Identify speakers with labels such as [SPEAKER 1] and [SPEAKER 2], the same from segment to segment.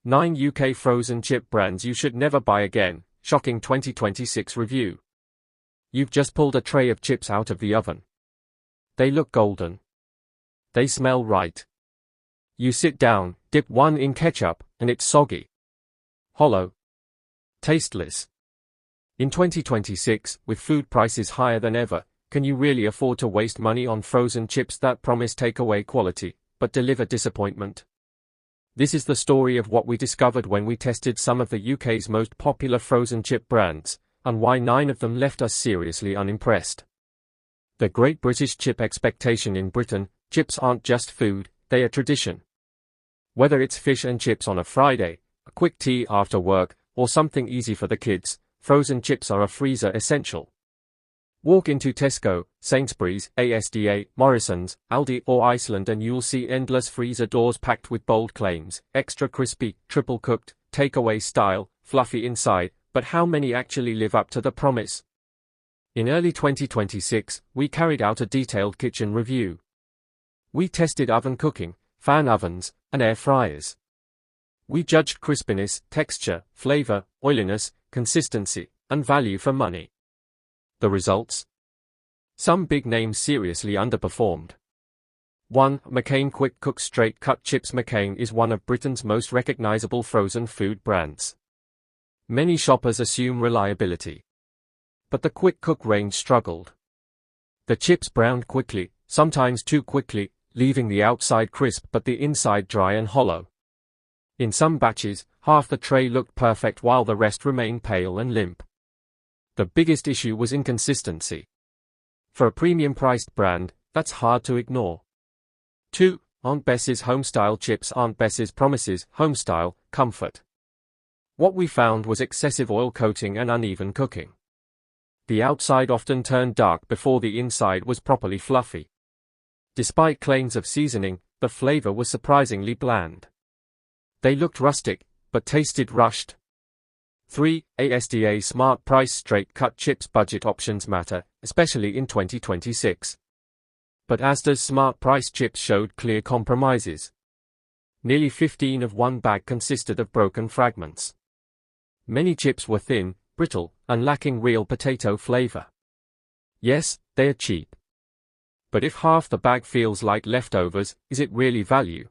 [SPEAKER 1] 9 UK frozen chip brands you should never buy again. Shocking 2026 review. You've just pulled a tray of chips out of the oven. They look golden. They smell right. You sit down, dip one in ketchup, and it's soggy. Hollow. Tasteless. In 2026, with food prices higher than ever, can you really afford to waste money on frozen chips that promise takeaway quality, but deliver disappointment? This is the story of what we discovered when we tested some of the UK's most popular frozen chip brands, and why 9 of them left us seriously unimpressed. The Great British Chip Expectation in Britain: chips aren't just food, they are tradition. Whether it's fish and chips on a Friday, a quick tea after work, or something easy for the kids, frozen chips are a freezer essential. Walk into Tesco, Sainsbury's, ASDA, Morrisons, Aldi or Iceland and you'll see endless freezer doors packed with bold claims: extra crispy, triple cooked, takeaway style, fluffy inside, but how many actually live up to the promise? In early 2026, we carried out a detailed kitchen review. We tested oven cooking, fan ovens, and air fryers. We judged crispiness, texture, flavor, oiliness, consistency, and value for money. The results? Some big names seriously underperformed. 1. McCain Quick Cook Straight Cut Chips. McCain is one of Britain's most recognizable frozen food brands. Many shoppers assume reliability. But the Quick Cook range struggled. The chips browned quickly, sometimes too quickly, leaving the outside crisp but the inside dry and hollow. In some batches, half the tray looked perfect while the rest remained pale and limp. The biggest issue was inconsistency. For a premium-priced brand, that's hard to ignore. 2. Aunt Bess's Homestyle Chips. Aunt Bess's promises homestyle, comfort. What we found was excessive oil coating and uneven cooking. The outside often turned dark before the inside was properly fluffy. Despite claims of seasoning, the flavor was surprisingly bland. They looked rustic, but tasted rushed. 3. ASDA Smart Price Straight Cut Chips. Budget options matter, especially in 2026. But Asda's Smart Price chips showed clear compromises. Nearly 15 of one bag consisted of broken fragments. Many chips were thin, brittle, and lacking real potato flavor. Yes, they are cheap. But if half the bag feels like leftovers, is it really value?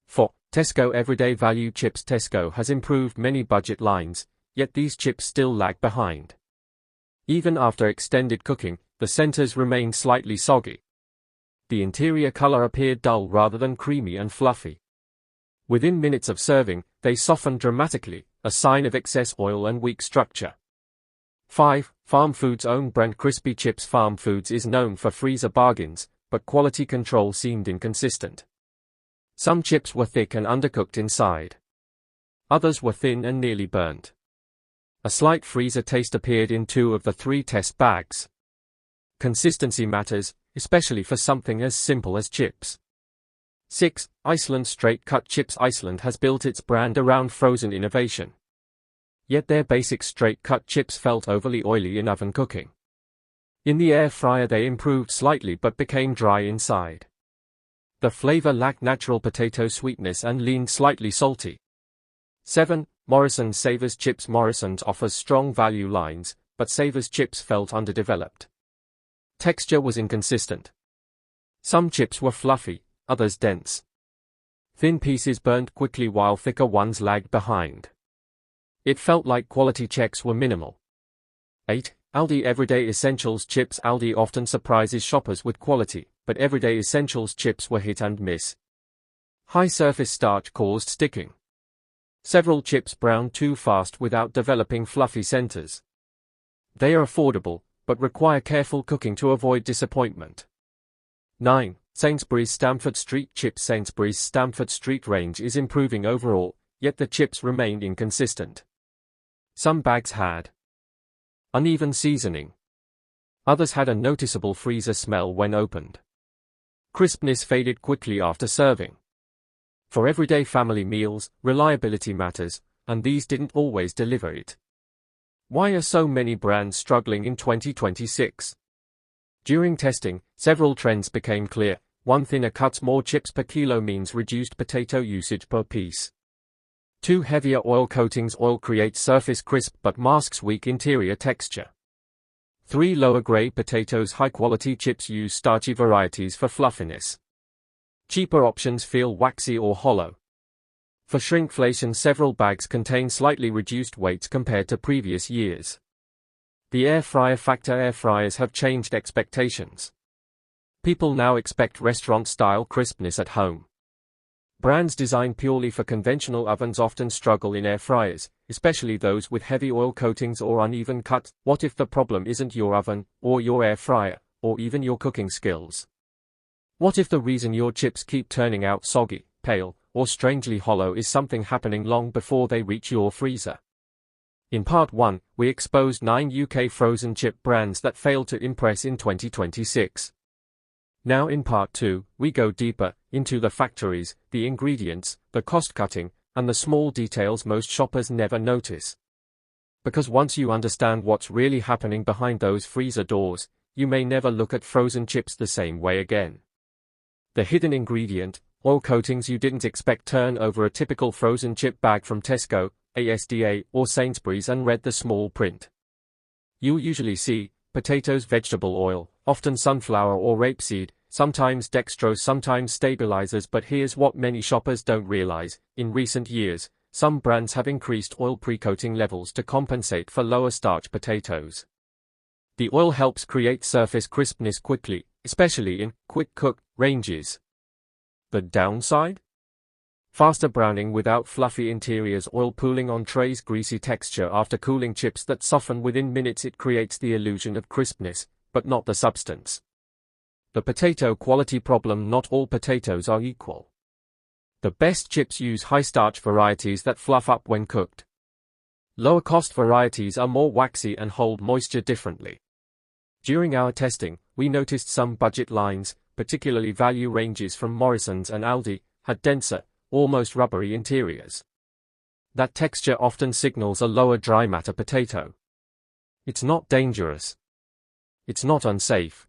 [SPEAKER 1] 4. Tesco Everyday Value Chips. Tesco has improved many budget lines, yet these chips still lag behind. Even after extended cooking, the centers remain slightly soggy. The interior color appeared dull rather than creamy and fluffy. Within minutes of serving, they softened dramatically, a sign of excess oil and weak structure. 5. Farm Foods own brand Crispy Chips. Farm Foods is known for freezer bargains, but quality control seemed inconsistent. Some chips were thick and undercooked inside. Others were thin and nearly burnt. A slight freezer taste appeared in 2 of the 3 test bags. Consistency matters, especially for something as simple as chips. 6. Iceland Straight Cut Chips. Iceland has built its brand around frozen innovation. Yet their basic straight cut chips felt overly oily in oven cooking. In the air fryer they improved slightly but became dry inside. The flavor lacked natural potato sweetness and leaned slightly salty. 7. Morrisons Savers Chips. Morrisons offers strong value lines, but Savers chips felt underdeveloped. Texture was inconsistent. Some chips were fluffy, others dense. Thin pieces burnt quickly while thicker ones lagged behind. It felt like quality checks were minimal. 8. Aldi Everyday Essentials Chips. Aldi often surprises shoppers with quality, but Everyday Essentials chips were hit and miss. High surface starch caused sticking. Several chips browned too fast without developing fluffy centers. They are affordable, but require careful cooking to avoid disappointment. 9. Sainsbury's Stamford Street Chips. Sainsbury's Stamford Street range is improving overall, yet the chips remained inconsistent. Some bags had uneven seasoning. Others had a noticeable freezer smell when opened. Crispness faded quickly after serving. For everyday family meals, reliability matters, and these didn't always deliver it. Why are so many brands struggling in 2026? During testing, several trends became clear. 1. Thinner cuts. More chips per kilo means reduced potato usage per piece. 2 heavier oil coatings. Oil creates surface crisp but masks weak interior texture. 3 lower grade potatoes. High quality chips use starchy varieties for fluffiness. Cheaper options feel waxy or hollow. For shrinkflation, several bags contain slightly reduced weights compared to previous years. The air fryer factor. Air fryers have changed expectations. People now expect restaurant-style crispness at home. Brands designed purely for conventional ovens often struggle in air fryers, especially those with heavy oil coatings or uneven cut. What if the problem isn't your oven, or your air fryer, or even your cooking skills? What if the reason your chips keep turning out soggy, pale, or strangely hollow is something happening long before they reach your freezer? In Part 1, we exposed 9 UK frozen chip brands that failed to impress in 2026. Now in Part 2, we go deeper into the factories, the ingredients, the cost-cutting, and the small details most shoppers never notice. Because once you understand what's really happening behind those freezer doors, you may never look at frozen chips the same way again. The hidden ingredient, oil coatings you didn't expect. Turn over a typical frozen chip bag from Tesco, ASDA, or Sainsbury's and read the small print. You'll usually see potatoes, vegetable oil, often sunflower or rapeseed, sometimes dextrose, sometimes stabilizers. But here's what many shoppers don't realize: in recent years, some brands have increased oil pre-coating levels to compensate for lower starch potatoes. The oil helps create surface crispness quickly, especially in quick-cook ranges. The downside? Faster browning without fluffy interiors. Oil pooling on trays, greasy texture after cooling, chips that soften within minutes. It creates the illusion of crispness, but not the substance. The potato quality problem. Not all potatoes are equal. The best chips use high-starch varieties that fluff up when cooked. Lower-cost varieties are more waxy and hold moisture differently. During our testing, we noticed some budget lines, particularly value ranges from Morrisons and Aldi, had denser, almost rubbery interiors. That texture often signals a lower dry matter potato. It's not dangerous. It's not unsafe.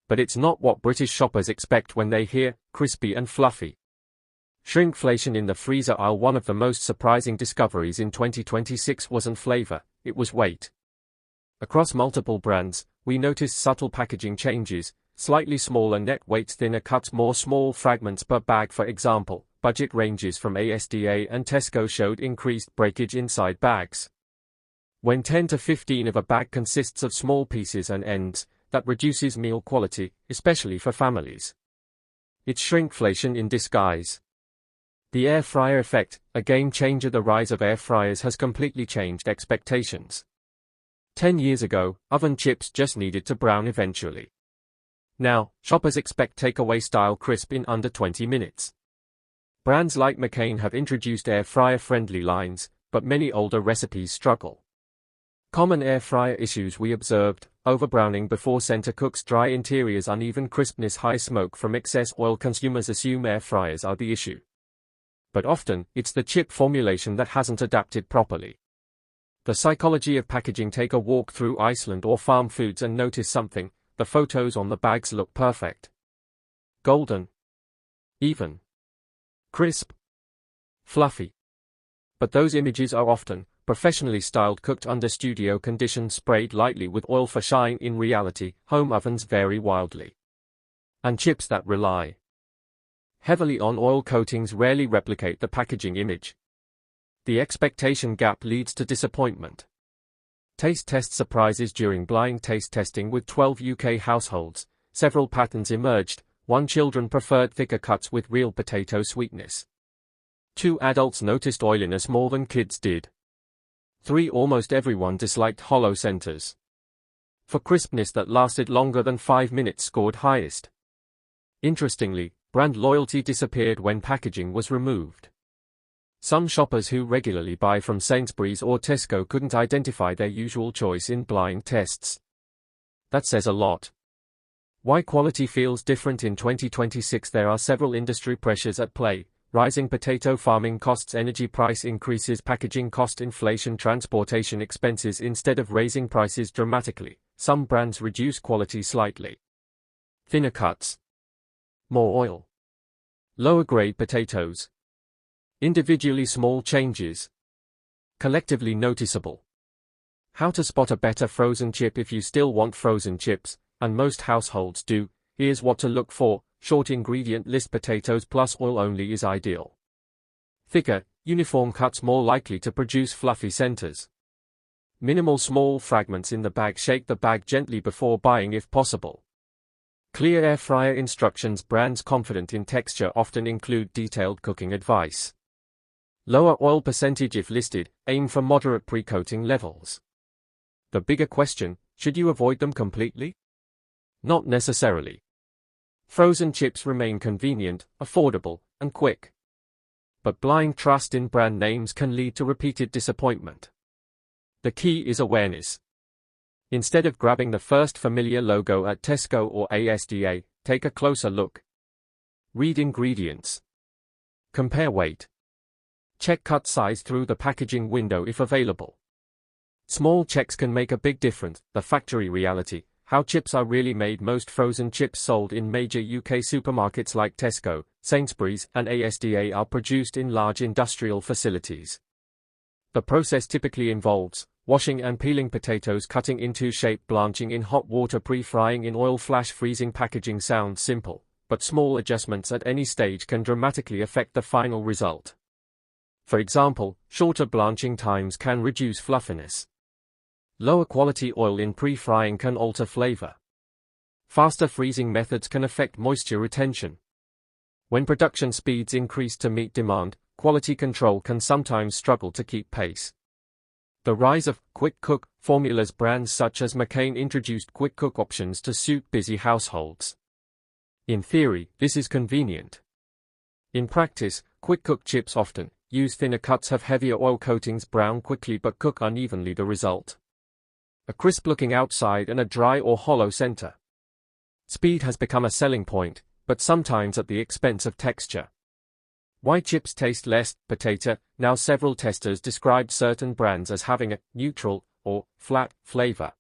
[SPEAKER 1] But it's not what British shoppers expect when they hear crispy and fluffy. Shrinkflation in the freezer aisle. One of the most surprising discoveries in 2026 wasn't flavor, it was weight. Across multiple brands, we noticed subtle packaging changes: slightly smaller net weights, thinner cuts, more small fragments per bag. For example, budget ranges from ASDA and Tesco showed increased breakage inside bags. When 10 to 15 of a bag consists of small pieces and ends, that reduces meal quality, especially for families. It's shrinkflation in disguise. The air fryer effect, a game changer. The rise of air fryers has completely changed expectations. 10 years ago, oven chips just needed to brown eventually. Now, shoppers expect takeaway-style crisp in under 20 minutes. Brands like McCain have introduced air fryer-friendly lines, but many older recipes struggle. Common air fryer issues we observed: overbrowning before center cooks, dry interiors, uneven crispness, high smoke from excess oil. Consumers assume air fryers are the issue. But often, it's the chip formulation that hasn't adapted properly. The psychology of packaging. Take a walk through Iceland or farm foods and notice something: the photos on the bags look perfect. Golden. Even. Crisp. Fluffy. But those images are often professionally styled, cooked under studio conditions, sprayed lightly with oil for shine. In reality, home ovens vary wildly. And chips that rely heavily on oil coatings rarely replicate the packaging image. The expectation gap leads to disappointment. Taste test surprises. During blind taste testing with 12 UK households, several patterns emerged. 1 Children preferred thicker cuts with real potato sweetness. 2 Adults noticed oiliness more than kids did. 3 Almost everyone disliked hollow centers. For crispness that lasted longer than 5 minutes scored highest. Interestingly, brand loyalty disappeared when packaging was removed. Some shoppers who regularly buy from Sainsbury's or Tesco couldn't identify their usual choice in blind tests. That says a lot. Why quality feels different in 2026? There are several industry pressures at play: rising potato farming costs, energy price increases, packaging cost inflation, transportation expenses. Instead of raising prices dramatically, some brands reduce quality slightly. Thinner cuts. More oil. Lower grade potatoes. Individually small changes, collectively noticeable. How to spot a better frozen chip if you still want frozen chips, and most households do. Here's what to look for. Short ingredient list: potatoes plus oil only is ideal. Thicker, uniform cuts more likely to produce fluffy centers. Minimal small fragments in the bag. Shake the bag gently before buying if possible. Clear air fryer instructions. Brands confident in texture often include detailed cooking advice. Lower oil percentage if listed. Aim for moderate pre-coating levels. The bigger question, should you avoid them completely? Not necessarily. Frozen chips remain convenient, affordable, and quick. But blind trust in brand names can lead to repeated disappointment. The key is awareness. Instead of grabbing the first familiar logo at Tesco or ASDA, take a closer look. Read ingredients. Compare weight. Check cut size through the packaging window if available. Small checks can make a big difference. The factory reality. How chips are really made. Most frozen chips sold in major UK supermarkets like Tesco, Sainsbury's, and ASDA are produced in large industrial facilities. The process typically involves washing and peeling potatoes, cutting into shape, blanching in hot water, pre-frying in oil, flash freezing. Packaging sounds simple, but small adjustments at any stage can dramatically affect the final result. For example, shorter blanching times can reduce fluffiness. Lower quality oil in pre-frying can alter flavor. Faster freezing methods can affect moisture retention. When production speeds increase to meet demand, quality control can sometimes struggle to keep pace. The rise of quick cook formulas. Brands such as McCain introduced quick cook options to suit busy households. In theory, this is convenient. In practice, quick cook chips often use thinner cuts, have heavier oil coatings, brown quickly but cook unevenly. The result? A crisp-looking outside and a dry or hollow center. Speed has become a selling point, but sometimes at the expense of texture. Why chips taste less potato? Now several testers described certain brands as having a neutral or flat flavor.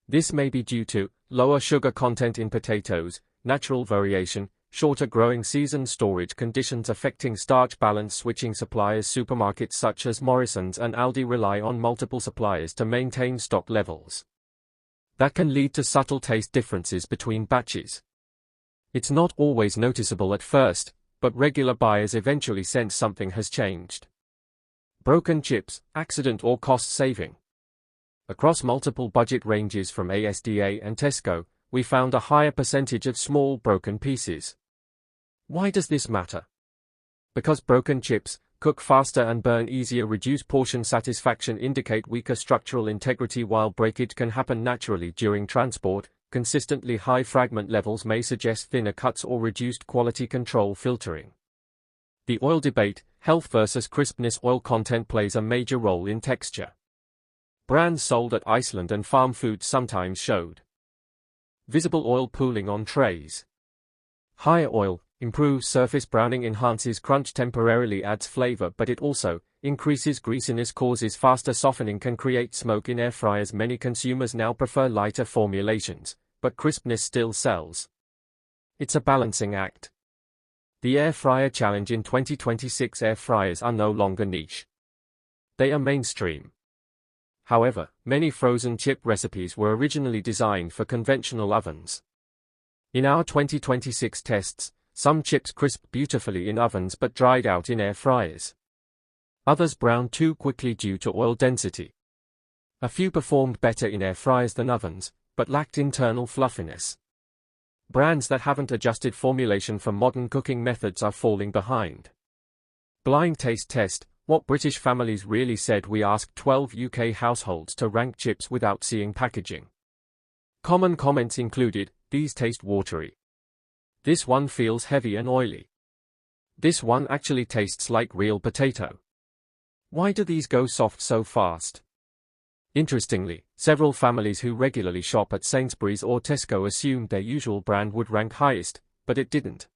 [SPEAKER 1] This may be due to lower sugar content in potatoes, natural variation, shorter growing season, storage conditions affecting starch balance, switching suppliers. Supermarkets such as Morrisons and Aldi rely on multiple suppliers to maintain stock levels. That can lead to subtle taste differences between batches. It's not always noticeable at first, but regular buyers eventually sense something has changed. Broken chips, accident or cost saving. Across multiple budget ranges from ASDA and Tesco, we found a higher percentage of small broken pieces. Why does this matter? Because broken chips cook faster and burn easier, reduce portion satisfaction, indicate weaker structural integrity. While breakage can happen naturally during transport, consistently high fragment levels may suggest thinner cuts or reduced quality control. Filtering. The oil debate, health versus crispness. Oil content plays a major role in texture. Brands sold at Iceland and Farm Foods sometimes showed visible oil pooling on trays. Higher oil improves surface browning, enhances crunch, temporarily adds flavor, but it also increases greasiness, causes faster softening, can create smoke in air fryers. Many consumers now prefer lighter formulations, but crispness still sells. It's a balancing act. The air fryer challenge. In 2026, air fryers are no longer niche. They are mainstream. However, many frozen chip recipes were originally designed for conventional ovens. In our 2026 tests, some chips crisped beautifully in ovens but dried out in air fryers. Others browned too quickly due to oil density. A few performed better in air fryers than ovens, but lacked internal fluffiness. Brands that haven't adjusted formulation for modern cooking methods are falling behind. Blind taste test. What British families really said. We asked 12 UK households to rank chips without seeing packaging. Common comments included, these taste watery. This one feels heavy and oily. This one actually tastes like real potato. Why do these go soft so fast? Interestingly, several families who regularly shop at Sainsbury's or Tesco assumed their usual brand would rank highest, but it didn't.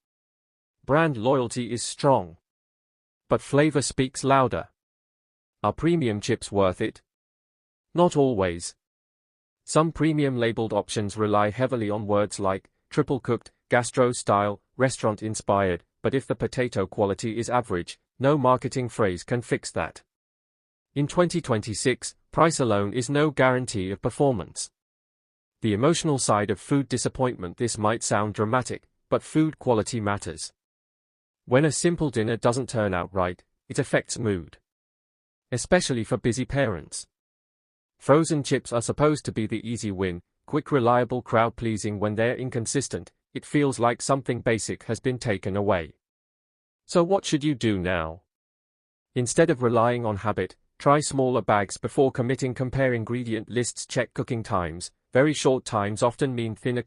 [SPEAKER 1] Brand loyalty is strong. But flavor speaks louder. Are premium chips worth it? Not always. Some premium labeled options rely heavily on words like triple cooked, gastro-style, restaurant-inspired, but if the potato quality is average, No marketing phrase can fix that. In 2026, price alone is no guarantee of performance. The emotional side of food disappointment. This might sound dramatic, but food quality matters. When a simple dinner doesn't turn out right, it affects mood. Especially for busy parents. Frozen chips are supposed to be the easy win, quick, reliable, crowd-pleasing. When they're inconsistent, it feels like something basic has been taken away. So what should you do now? Instead of relying on habit, try smaller bags before committing. Compare ingredient lists, check cooking times. Very short times often mean thinner